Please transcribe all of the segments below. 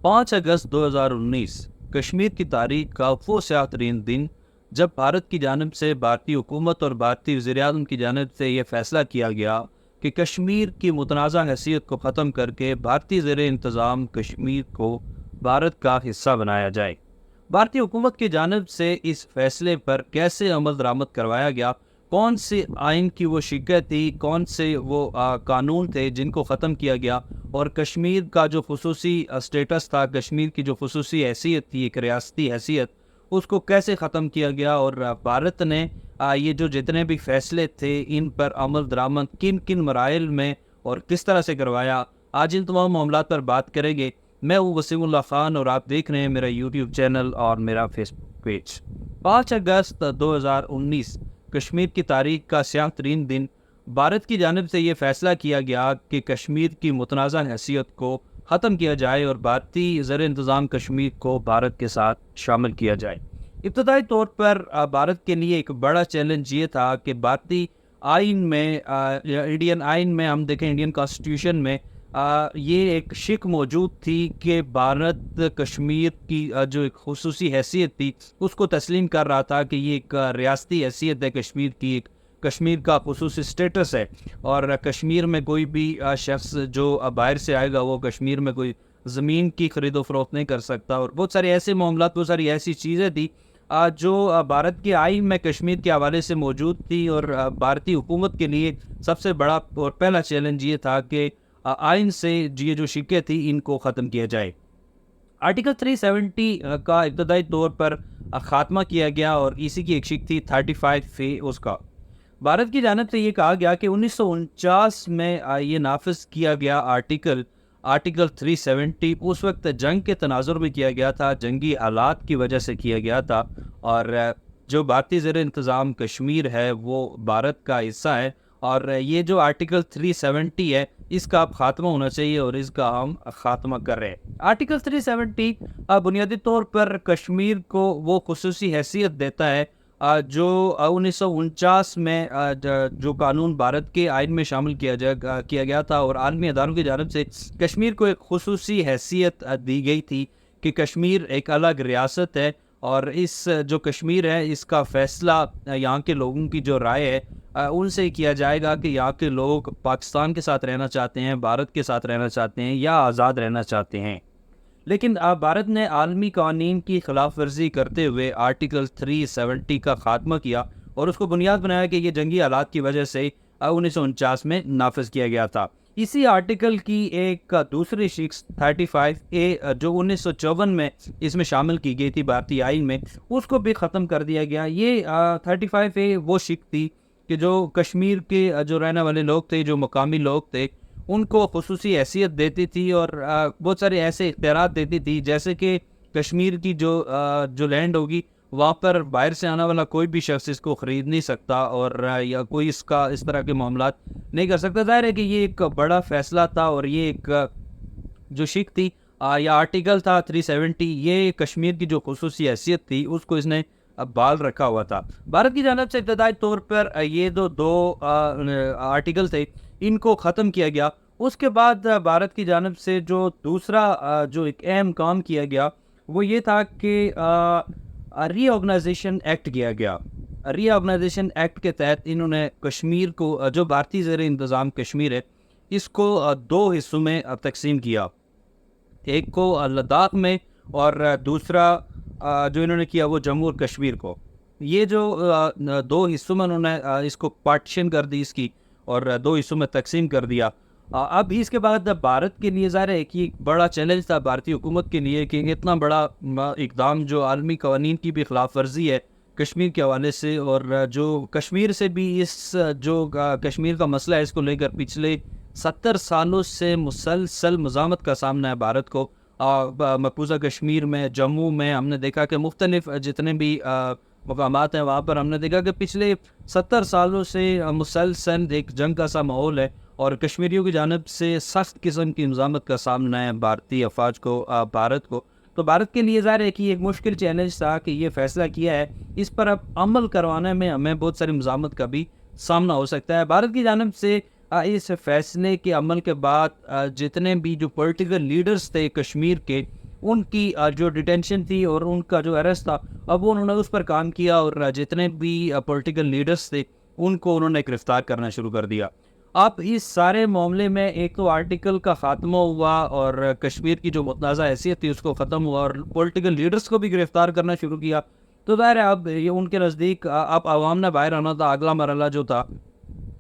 5 اگست 2019 کشمیر کی تاریخ کا وہ سیاہ ترین دن جب بھارت کی جانب سے بھارتی حکومت اور بھارتی وزیر اعظم کی جانب سے یہ فیصلہ کیا گیا کہ کشمیر کی متنازع حیثیت کو ختم کر کے بھارتی زیر انتظام کشمیر کو بھارت کا حصہ بنایا جائے۔ بھارتی حکومت کی جانب سے اس فیصلے پر کیسے عمل درآمد کروایا گیا، کون سے آئین کی وہ شکایت تھی، کون سے وہ قانون تھے جن کو ختم کیا گیا، اور کشمیر کا جو خصوصی اسٹیٹس تھا، کشمیر کی جو خصوصی حیثیت تھی، ایک ریاستی حیثیت، اس کو کیسے ختم کیا گیا، اور بھارت نے یہ جو جتنے بھی فیصلے تھے ان پر عمل درآمد کن کن مراحل میں اور کس طرح سے کروایا، آج ان تمام معاملات پر بات کریں گے۔ میں ہوں وسیم اللہ خان اور آپ دیکھ رہے ہیں میرا یوٹیوب چینل اور میرا فیس بک پیج۔ 5 اگست 2019 کشمیر کی تاریخ کا سیاہ ترین دن، بھارت کی جانب سے یہ فیصلہ کیا گیا کہ کشمیر کی متنازع حیثیت کو ختم کیا جائے اور بھارتی زیر انتظام کشمیر کو بھارت کے ساتھ شامل کیا جائے۔ ابتدائی طور پر بھارت کے لیے ایک بڑا چیلنج یہ تھا کہ بھارتی آئین میں، انڈین آئین میں ہم دیکھیں، انڈین کانسٹیٹیوشن میں یہ ایک شک موجود تھی کہ بھارت کشمیر کی جو ایک خصوصی حیثیت تھی اس کو تسلیم کر رہا تھا کہ یہ ایک ریاستی حیثیت ہے، کشمیر کی ایک کشمیر کا خصوصی سٹیٹس ہے، اور کشمیر میں کوئی بھی شخص جو باہر سے آئے گا وہ کشمیر میں کوئی زمین کی خرید و فروخت نہیں کر سکتا، اور بہت سارے ایسے معاملات، بہت ساری ایسی چیزیں تھی جو بھارت کے آئین میں کشمیر کے حوالے سے موجود تھی، اور بھارتی حکومت کے لیے سب سے بڑا اور پہلا چیلنج یہ تھا کہ آئین سے یہ جو شکیں تھی ان کو ختم کیا جائے۔ آرٹیکل 370 کا ابتدائی طور پر خاتمہ کیا گیا، اور اسی کی ایک شک تھی 35A اس کا۔ بھارت کی جانب سے یہ کہا گیا کہ 1949 میں یہ نافذ کیا گیا آرٹیکل 370 اس وقت جنگ کے تناظر میں کیا گیا تھا، جنگی حالات کی وجہ سے کیا گیا تھا، اور جو بھارتی زیر انتظام کشمیر ہے وہ بھارت کا حصہ ہے، اور یہ جو آرٹیکل 370 ہے اس کا اب خاتمہ ہونا چاہیے، اور اس کا ہم خاتمہ کر رہے ہیں۔ آرٹیکل 370 بنیادی طور پر کشمیر کو وہ خصوصی حیثیت دیتا ہے جو 1949 میں جو قانون بھارت کے آئین میں شامل کیا گیا تھا، اور عالمی اداروں کی جانب سے کشمیر کو ایک خصوصی حیثیت دی گئی تھی کہ کشمیر ایک الگ ریاست ہے، اور اس جو کشمیر ہے اس کا فیصلہ یہاں کے لوگوں کی جو رائے ہے ان سے کیا جائے گا کہ یہاں کے لوگ پاکستان کے ساتھ رہنا چاہتے ہیں، بھارت کے ساتھ رہنا چاہتے ہیں، یا آزاد رہنا چاہتے ہیں۔ لیکن بھارت نے عالمی قوانین کی خلاف ورزی کرتے ہوئے آرٹیکل 370 کا خاتمہ کیا، اور اس کو بنیاد بنایا کہ یہ جنگی حالات کی وجہ سے 1949 میں نافذ کیا گیا تھا۔ اسی آرٹیکل کی ایک دوسری شق 35A جو 1954 میں اس میں شامل کی گئی تھی بھارتی آئین میں، اس کو بھی ختم کر دیا گیا۔ یہ 35A وہ شق تھی کہ جو کشمیر کے جو رہنے والے لوگ تھے، جو مقامی لوگ تھے، ان کو خصوصی حیثیت دیتی تھی، اور بہت سارے ایسے اختیارات دیتی تھی جیسے کہ کشمیر کی جو لینڈ ہوگی وہاں پر باہر سے آنے والا کوئی بھی شخص اس کو خرید نہیں سکتا، اور یا کوئی اس طرح کے معاملات نہیں کر سکتا۔ ظاہر ہے کہ یہ ایک بڑا فیصلہ تھا، اور یہ ایک جو شک تھی یا آرٹیکل تھا 370، یہ کشمیر کی جو خصوصی حیثیت تھی اس کو اس نے بال رکھا ہوا تھا۔ بھارت کی جانب سے ابتدائی طور پر یہ دو آرٹیکل تھے ان کو ختم کیا گیا۔ اس کے بعد بھارت کی جانب سے جو دوسرا جو ایک اہم کام کیا گیا وہ یہ تھا کہ ری آرگنائزیشن ایکٹ کیا گیا۔ ری آرگنائزیشن ایکٹ کے تحت انہوں نے کشمیر کو، جو بھارتی زیر انتظام کشمیر ہے، اس کو دو حصوں میں تقسیم کیا، ایک کو لداخ میں، اور دوسرا جو انہوں نے کیا وہ جموں اور کشمیر کو۔ یہ جو دو حصوں میں انہوں نے اس کو پارٹیشن کر دی اس کی، اور دو حصوں میں تقسیم کر دیا۔ اب اس کے بعد بھارت کے لیے ظاہر ہے کہ ایک بڑا چیلنج تھا بھارتی حکومت کے لیے کہ اتنا بڑا اقدام جو عالمی قوانین کی بھی خلاف ورزی ہے کشمیر کے حوالے سے، اور جو کشمیر سے بھی اس جو کشمیر کا مسئلہ ہے اس کو لے کر پچھلے 70 سالوں سے مسلسل مزاحمت کا سامنا ہے بھارت کو۔ مقبوضہ کشمیر میں، جموں میں ہم نے دیکھا کہ مختلف جتنے بھی مقامات ہیں وہاں پر ہم نے دیکھا کہ پچھلے 70 سالوں سے مسلسل ایک جنگ کا سا ماحول ہے، اور کشمیریوں کی جانب سے سخت قسم کی مزاحمت کا سامنا ہے بھارتی افواج کو، بھارت کو۔ تو بھارت کے لیے ظاہر ہے کہ ایک مشکل چیلنج تھا کہ یہ فیصلہ کیا ہے، اس پر اب عمل کروانے میں ہمیں بہت ساری مزاحمت کا بھی سامنا ہو سکتا ہے۔ بھارت کی جانب سے اس فیصلے کے عمل کے بعد جتنے بھی جو پولیٹیکل لیڈرز تھے کشمیر کے، ان کی جو ڈیٹینشن تھی اور ان کا جو اریسٹ تھا، اب انہوں نے اس پر کام کیا اور جتنے بھی پولیٹیکل لیڈرز تھے ان کو انہوں نے گرفتار کرنا شروع کر دیا. اب اس سارے معاملے میں ایک تو آرٹیکل کا خاتمہ ہوا اور کشمیر کی جو متنازع حیثیت تھی اس کو ختم ہوا اور پولیٹیکل لیڈرز کو بھی گرفتار کرنا شروع کیا. تو ظاہر ہے اب یہ ان کے نزدیک اب عوام نے باہر آنا تھا. اگلا مرحلہ جو تھا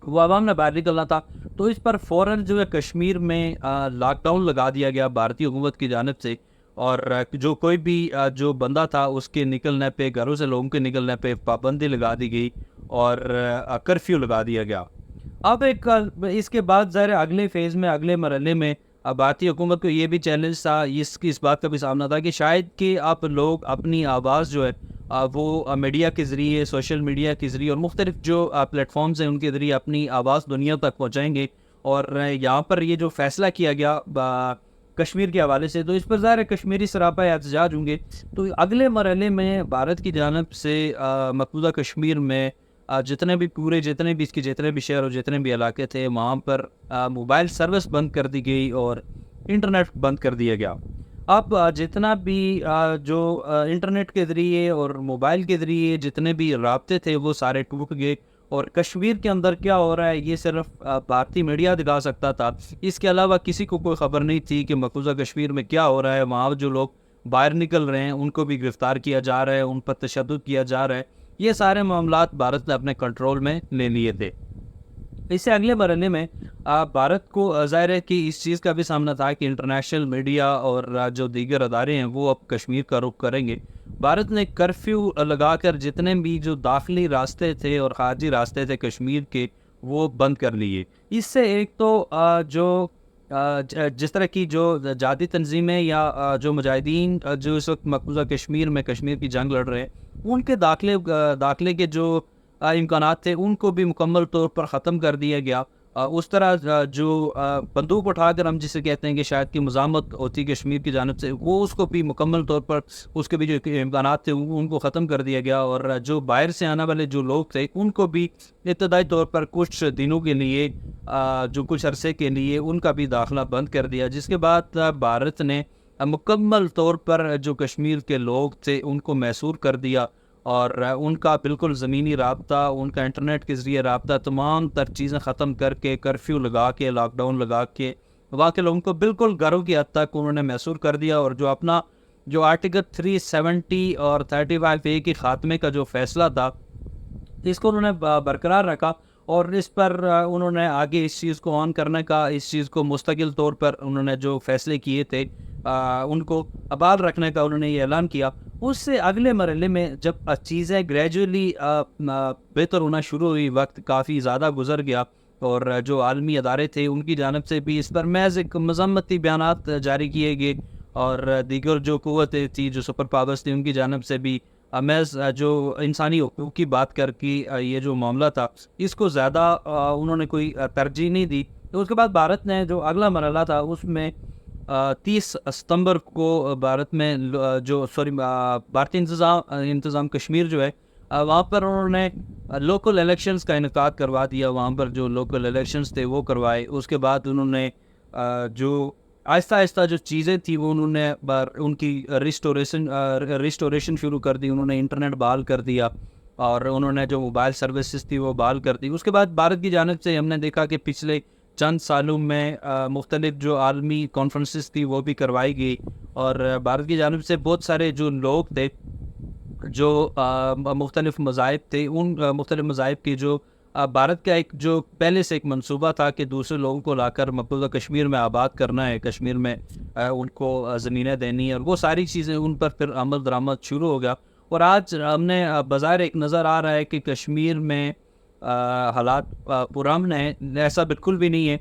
وہ عوام نے باہر نکلنا تھا. تو اس پر فوراً جو ہے کشمیر میں لاک ڈاؤن لگا دیا گیا بھارتی حکومت کی جانب سے، اور جو کوئی بھی جو بندہ تھا اس کے نکلنے پہ، گھروں سے لوگوں کے نکلنے پہ پابندی لگا دی گئی اور کرفیو لگا دیا گیا. اب ایک اس کے بعد ظاہر اگلے فیز میں، اگلے مرحلے میں بھارتی حکومت کو یہ بھی چیلنج تھا، اس بات کا بھی سامنا تھا کہ شاید کہ آپ لوگ اپنی آواز جو ہے وہ میڈیا کے ذریعے، سوشل میڈیا کے ذریعے اور مختلف جو پلیٹ فارمز ہیں ان کے ذریعے اپنی آواز دنیا تک پہنچائیں گے. اور یہاں پر یہ جو فیصلہ کیا گیا کشمیر کے حوالے سے، تو اس پر ظاہر کشمیری سراپا احتجاج ہوں گے. تو اگلے مرحلے میں بھارت کی جانب سے مقبوضہ کشمیر میں جتنے بھی اس کے جتنے بھی شہر اور جتنے بھی علاقے تھے وہاں پر موبائل سروس بند کر دی گئی اور انٹرنیٹ بند کر دیا گیا. اب جتنا بھی جو انٹرنیٹ کے ذریعے اور موبائل کے ذریعے جتنے بھی رابطے تھے وہ سارے ٹوٹ گئے، اور کشمیر کے اندر کیا ہو رہا ہے یہ صرف بھارتی میڈیا دکھا سکتا تھا. اس کے علاوہ کسی کو کوئی خبر نہیں تھی کہ مقبوضہ کشمیر میں کیا ہو رہا ہے. وہاں جو لوگ باہر نکل رہے ہیں ان کو بھی گرفتار کیا جا رہا ہے، ان پر تشدد کیا جا رہا ہے. یہ سارے معاملات بھارت نے اپنے کنٹرول میں لے لیے تھے. اس سے اگلے مرحلے میں بھارت کو ظاہر ہے کہ اس چیز کا بھی سامنا تھا کہ انٹرنیشنل میڈیا اور جو دیگر ادارے ہیں وہ اب کشمیر کا رخ کریں گے. بھارت نے کرفیو لگا کر جتنے بھی جو داخلی راستے تھے اور خارجی راستے تھے کشمیر کے وہ بند کر لیے. اس سے ایک تو جو جس طرح کی جو جہادی تنظیمیں یا جو مجاہدین جو اس وقت مقبوضہ کشمیر میں کشمیر کی جنگ لڑ رہے ہیں ان کے داخلے کے جو امکانات تھے ان کو بھی مکمل طور پر ختم کر دیا گیا. اس طرح جو بندوق اٹھا کر ہم جسے کہتے ہیں کہ شاید کی مزاحمت ہوتی کشمیر کی جانب سے، وہ اس کو بھی مکمل طور پر اس کے بھی جو امکانات تھے ان کو ختم کر دیا گیا. اور جو باہر سے آنے والے جو لوگ تھے ان کو بھی ابتدائی طور پر کچھ دنوں کے لیے جو کچھ عرصے کے لیے ان کا بھی داخلہ بند کر دیا. جس کے بعد بھارت نے مکمل طور پر جو کشمیر کے لوگ تھے ان کو محصور کر دیا اور ان کا بالکل زمینی رابطہ، ان کا انٹرنیٹ کے ذریعے رابطہ، تمام تر چیزیں ختم کر کے، کرفیو لگا کے، لاک ڈاؤن لگا کے وہاں کے لوگوں کو بالکل گھروں کی حد تک انہوں نے محصور کر دیا. اور جو اپنا جو آرٹیکل 370 اور 35A کے خاتمے کا جو فیصلہ تھا اس کو انہوں نے برقرار رکھا، اور اس پر انہوں نے آگے اس چیز کو آن کرنے کا، اس چیز کو مستقل طور پر انہوں نے جو فیصلے کیے تھے ان کو آباد رکھنے کا انہوں نے یہ اعلان کیا. اس سے اگلے مرحلے میں جب چیزیں گریجولی بہتر ہونا شروع ہوئی، وقت کافی زیادہ گزر گیا اور جو عالمی ادارے تھے ان کی جانب سے بھی اس پر محض ایک مذمتی بیانات جاری کیے گئے، اور دیگر جو قوتیں تھیں، جو سپر پاورز تھیں، ان کی جانب سے بھی محض جو انسانی حقوق کی بات کر کے یہ جو معاملہ تھا اس کو زیادہ انہوں نے کوئی ترجیح نہیں دی. تو اس کے بعد بھارت نے جو اگلا مرحلہ تھا اس میں 30 ستمبر کو بھارت میں جو بھارتی انتظام کشمیر جو ہے وہاں پر انہوں نے لوکل الیکشنز کا انعقاد کروا دیا. وہاں پر جو لوکل الیکشنز تھے وہ کروائے. اس کے بعد انہوں نے جو آہستہ آہستہ جو چیزیں تھیں وہ انہوں نے ان کی ریسٹوریشن شروع کر دی. انہوں نے انٹرنیٹ بحال کر دیا اور انہوں نے جو موبائل سروسز تھی وہ بحال کر دی. اس کے بعد بھارت کی جانب سے ہم نے دیکھا کہ پچھلے چند سالوں میں مختلف جو عالمی کانفرنسز تھی وہ بھی کروائی گئی، اور بھارت کی جانب سے بہت سارے جو لوگ تھے جو مختلف مذاہب تھے، ان مختلف مذاہب کی جو بھارت کا ایک جو پہلے سے ایک منصوبہ تھا کہ دوسرے لوگوں کو لا کر مقبوضہ کشمیر میں آباد کرنا ہے، کشمیر میں ان کو زمینیں دینی ہے، اور وہ ساری چیزیں ان پر پھر عمل درآمد شروع ہو گیا. اور آج ہم نے بظاہر ایک نظر آ رہا ہے کہ کشمیر میں حالات پرامن ہیں. ایسا بالکل بھی نہیں ہے.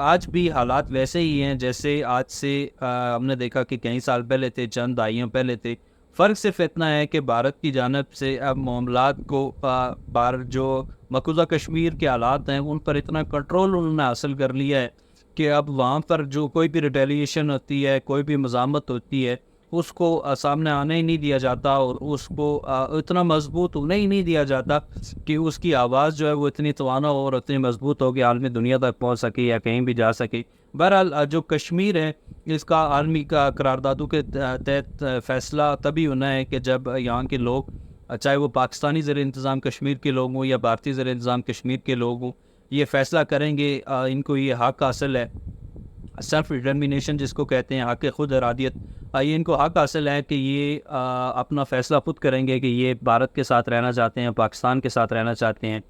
آج بھی حالات ویسے ہی ہیں جیسے آج سے ہم نے دیکھا کہ کئی سال پہلے تھے، چند دہائیوں پہلے تھے. فرق صرف اتنا ہے کہ بھارت کی جانب سے اب معاملات کو جو مقبوضہ کشمیر کے حالات ہیں ان پر اتنا کنٹرول انہوں نے حاصل کر لیا ہے کہ اب وہاں پر جو کوئی بھی ریٹیلیشن ہوتی ہے، کوئی بھی مزاحمت ہوتی ہے، اس کو سامنے آنے ہی نہیں دیا جاتا، اور اس کو اتنا مضبوط ہونے ہی نہیں دیا جاتا کہ اس کی آواز جو ہے وہ اتنی توانا ہو اور اتنی مضبوط ہو کہ عالمی دنیا تک پہنچ سکے یا کہیں بھی جا سکے. بہرحال جو کشمیر ہے اس کا عالمی کا قراردادوں کے تحت فیصلہ تبھی ہونا ہے کہ جب یہاں کے لوگ چاہے وہ پاکستانی زیر انتظام کشمیر کے لوگ ہوں یا بھارتی زیر انتظام کشمیر کے لوگ ہوں، یہ فیصلہ کریں گے، ان کو یہ حق حاصل ہے، سیلف ڈٹرمینیشن جس کو کہتے ہیں، حق خود ارادیت، یہ ان کو حق حاصل ہے کہ یہ اپنا فیصلہ خود کریں گے کہ یہ بھارت کے ساتھ رہنا چاہتے ہیں، پاکستان کے ساتھ رہنا چاہتے ہیں،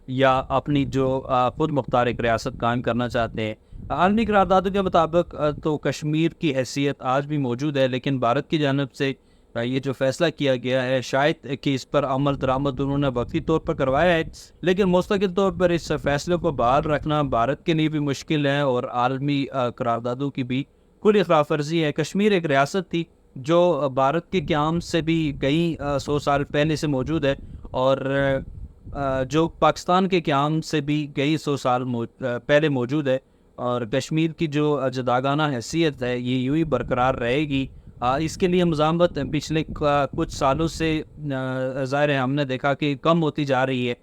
یا اپنی جو خود مختار ایک ریاست قائم کرنا چاہتے ہیں۔ عالمی قراردادوں کے مطابق تو کشمیر کی حیثیت آج بھی موجود ہے، لیکن بھارت کی جانب سے یہ جو فیصلہ کیا گیا ہے، شاید کہ اس پر عمل درآمد انہوں نے وقتی طور پر کروایا ہے، لیکن مستقل طور پر اس فیصلے کو بحال رکھنا بھارت کے لیے بھی مشکل ہے اور عالمی قراردادوں کی بھی کھلی خلاف ورزی ہے۔ کشمیر ایک ریاست تھی جو بھارت کے قیام سے بھی کئی 100 سال پہلے سے موجود ہے، اور جو پاکستان کے قیام سے بھی کئی 100 سال پہلے موجود ہے، اور کشمیر کی جو جداگانہ حیثیت ہے یہ یوں ہی برقرار رہے گی۔ اس کے لیے مزاحمت پچھلے کچھ سالوں سے ظاہر ہے ہم نے دیکھا کہ کم ہوتی جا رہی ہے۔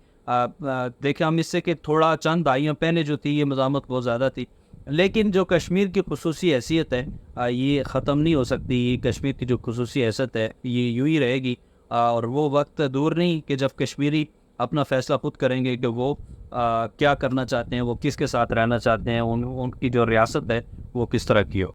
دیکھیں ہم اس سے کہ تھوڑا چند دہائیاں پہلے جو تھی یہ مزاحمت بہت زیادہ تھی، لیکن جو کشمیر کی خصوصی حیثیت ہے یہ ختم نہیں ہو سکتی۔ کشمیر کی جو خصوصی حیثیت ہے یہ یوں ہی رہے گی، اور وہ وقت دور نہیں کہ جب کشمیری اپنا فیصلہ خود کریں گے کہ وہ کیا کرنا چاہتے ہیں، وہ کس کے ساتھ رہنا چاہتے ہیں، ان کی جو ریاست ہے وہ کس طرح کی ہو۔